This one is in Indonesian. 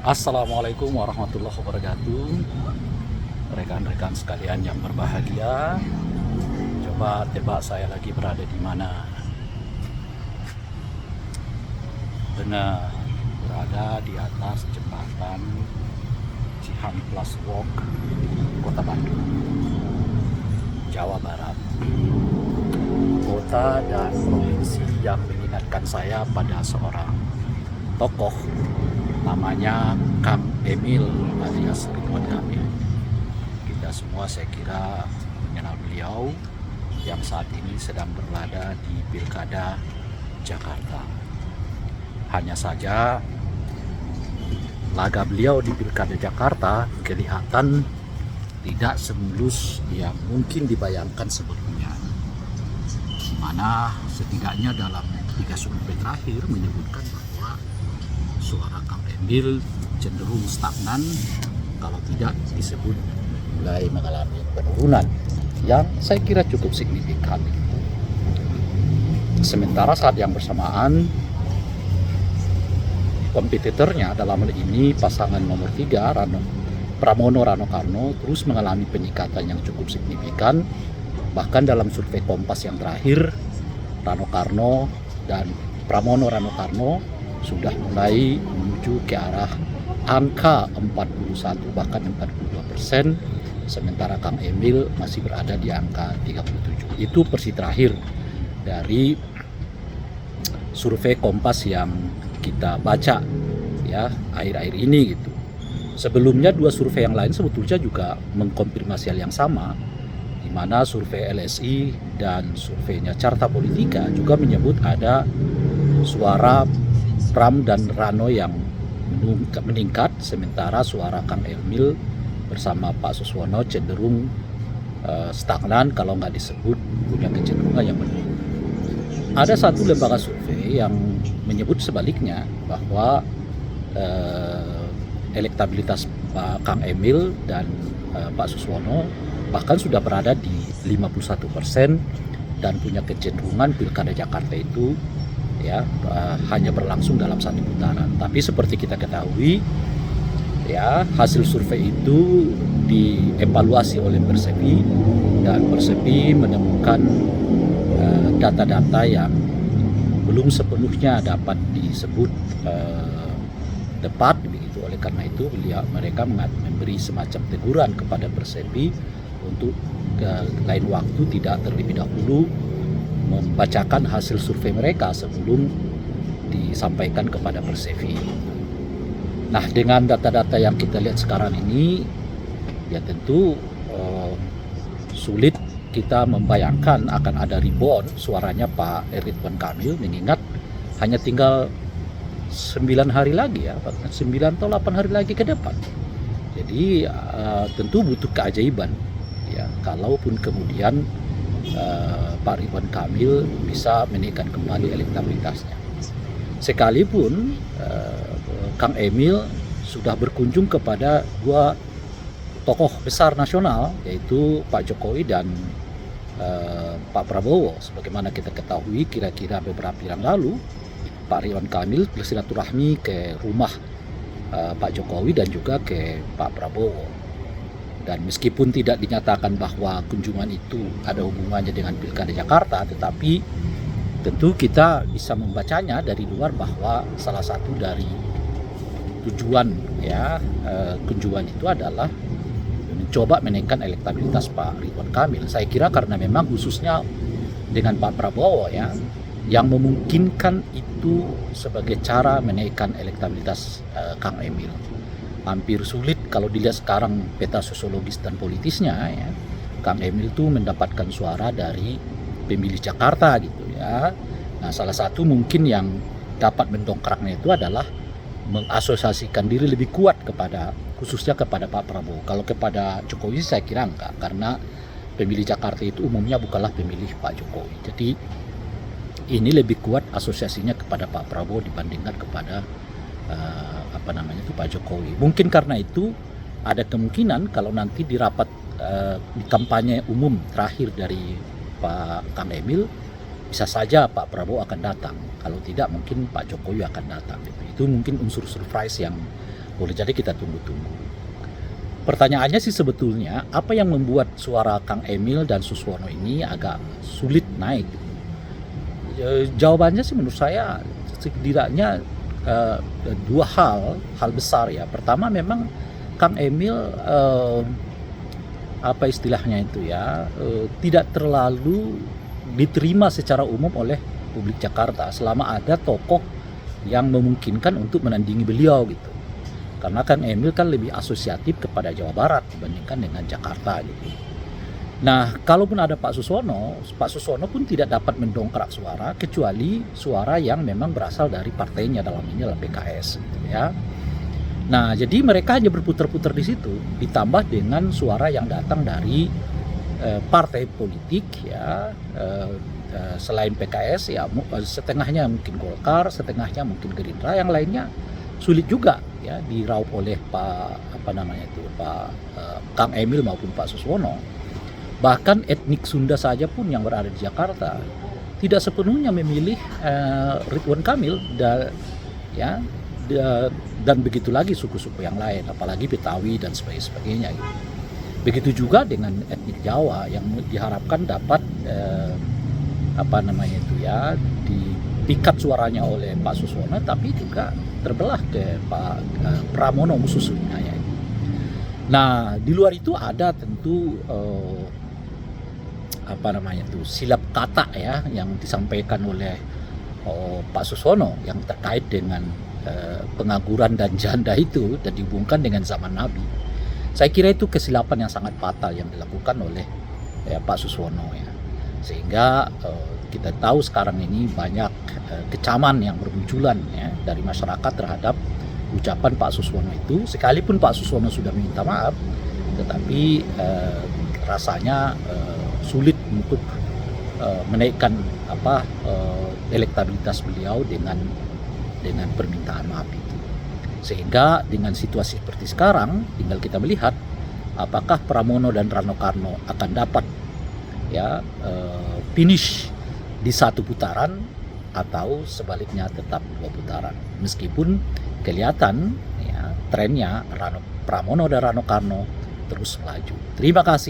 Assalamualaikum warahmatullahi wabarakatuh. Rekan-rekan sekalian yang berbahagia, coba tebak saya lagi berada di mana? Benar, berada di atas jembatan Cihamplas Walk, Kota Bandung, Jawa Barat. Kota dan provinsi yang mengingatkan saya pada seorang tokoh namanya Kang Emil alias Ridwan Kamil. Kita semua saya kira mengenal beliau yang saat ini sedang berlada di Pilkada Jakarta. Hanya saja laga beliau di Pilkada Jakarta kelihatan tidak semulus yang mungkin dibayangkan sebelumnya, di mana setidaknya dalam 3 survei terakhir menyebutkan bahwa suara Kang Emil cenderung stagnan, kalau tidak disebut mulai mengalami penurunan yang saya kira cukup signifikan. Sementara saat yang bersamaan kompetitornya dalam hal ini pasangan nomor 3 Pramono Rano Karno terus mengalami peningkatan yang cukup signifikan. Bahkan dalam survei Kompas yang terakhir, Rano Karno dan Pramono Rano Karno sudah mulai menuju ke arah angka 41 bahkan 42%, sementara Kang Emil masih berada di angka 37. Itu versi terakhir dari survei Kompas yang kita baca ya akhir-akhir ini gitu. Sebelumnya 2 survei yang lain sebetulnya juga mengkonfirmasi hal yang sama, di mana survei LSI dan surveinya Carta Politika juga menyebut ada suara Pram dan Rano yang meningkat, sementara suara Kang Emil bersama Pak Suswono cenderung stagnan, kalau nggak disebut punya kecenderungan yang menurun. Ada satu lembaga survei yang menyebut sebaliknya, bahwa elektabilitas Pak Kang Emil dan Pak Suswono bahkan sudah berada di 51% dan punya kecenderungan Pilkada Jakarta itu ya hanya berlangsung dalam 1 putaran. Tapi seperti kita ketahui ya, hasil survei itu dievaluasi oleh Persepi dan Persepi menemukan data-data yang belum sepenuhnya dapat disebut tepat begitu. Oleh karena itu mereka memberi semacam teguran kepada Persepi untuk lain waktu tidak terlebih dahulu membacakan hasil survei mereka sebelum disampaikan kepada Persepi. Nah, dengan data-data yang kita lihat sekarang ini, ya tentu sulit kita membayangkan akan ada rebound suaranya Pak Ridwan Kamil, mengingat hanya tinggal 9 hari lagi ya, 9 atau 8 hari lagi ke depan. Jadi tentu butuh keajaiban ya, kalaupun kemudian Pak Ridwan Kamil bisa menaikkan kembali elektabilitasnya. Sekalipun Kang Emil sudah berkunjung kepada 2 tokoh besar nasional, yaitu Pak Jokowi dan Pak Prabowo. Sebagaimana kita ketahui, kira-kira beberapa bulan lalu Pak Ridwan Kamil bersilaturahmi ke rumah Pak Jokowi dan juga ke Pak Prabowo. Dan meskipun tidak dinyatakan bahwa kunjungan itu ada hubungannya dengan Pilkada Jakarta, tetapi tentu kita bisa membacanya dari luar bahwa salah satu dari tujuan ya kunjungan itu adalah mencoba menaikkan elektabilitas Pak Ridwan Kamil. Saya kira karena memang khususnya dengan Pak Prabowo ya, yang memungkinkan itu sebagai cara menaikkan elektabilitas Kang Emil. Hampir sulit kalau dilihat sekarang peta sosiologis dan politisnya ya, Kang Emil itu mendapatkan suara dari pemilih Jakarta gitu ya. Nah, salah satu mungkin yang dapat mendongkraknya itu adalah mengasosiasikan diri lebih kuat kepada, khususnya kepada Pak Prabowo. Kalau kepada Jokowi saya kira enggak, karena pemilih Jakarta itu umumnya bukanlah pemilih Pak Jokowi. Jadi ini lebih kuat asosiasinya kepada Pak Prabowo dibandingkan kepada Pak Jokowi. Mungkin karena itu ada kemungkinan kalau nanti di rapat di kampanye umum terakhir dari Pak Kang Emil, bisa saja Pak Prabowo akan datang. Kalau tidak mungkin Pak Jokowi akan datang. Itu mungkin unsur surprise yang Boleh jadi kita tunggu-tunggu. Pertanyaannya sih sebetulnya apa yang membuat suara Kang Emil dan Suswono ini agak sulit naik? Jawabannya sih menurut saya setidaknya dua hal besar ya. Pertama memang Kang Emil apa istilahnya itu ya, tidak terlalu diterima secara umum oleh publik Jakarta selama ada tokoh yang memungkinkan untuk menandingi beliau gitu. Karena Kang Emil kan lebih asosiatif kepada Jawa Barat dibandingkan dengan Jakarta gitu. Nah, kalaupun ada Pak Suswono pun tidak dapat mendongkrak suara kecuali suara yang memang berasal dari partainya, dalam ini adalah PKS gitu ya. Nah, jadi mereka hanya berputar-putar di situ, ditambah dengan suara yang datang dari partai politik ya, selain PKS ya, setengahnya mungkin Golkar, setengahnya mungkin Gerindra, yang lainnya sulit juga ya diraup oleh Pak Kang Emil maupun Pak Suswono. Bahkan etnik Sunda saja pun yang berada di Jakarta tidak sepenuhnya memilih Ridwan Kamil dan begitu lagi suku-suku yang lain, apalagi Betawi dan sebagainya gitu. Begitu juga dengan etnik Jawa yang diharapkan dapat dipikat suaranya oleh Pak Suswono, tapi juga terbelah ke Pak Pramono khususnya ya. Nah, di luar itu ada tentu silap kata ya yang disampaikan oleh Pak Suswono yang terkait dengan pengangguran dan janda itu dan dihubungkan dengan zaman Nabi. Saya kira itu kesilapan yang sangat fatal yang dilakukan oleh Pak Suswono ya. Sehingga kita tahu sekarang ini banyak kecaman yang bermunculan ya dari masyarakat terhadap ucapan Pak Suswono itu. Sekalipun Pak Suswono sudah minta maaf, tetapi rasanya sulit untuk menaikkan elektabilitas beliau dengan permintaan maaf itu. Sehingga dengan situasi seperti sekarang tinggal kita melihat apakah Pramono dan Rano Karno akan dapat finish di satu putaran atau sebaliknya tetap 2 putaran. Meskipun kelihatan ya trennya Pramono dan Rano Karno terus melaju. Terima kasih.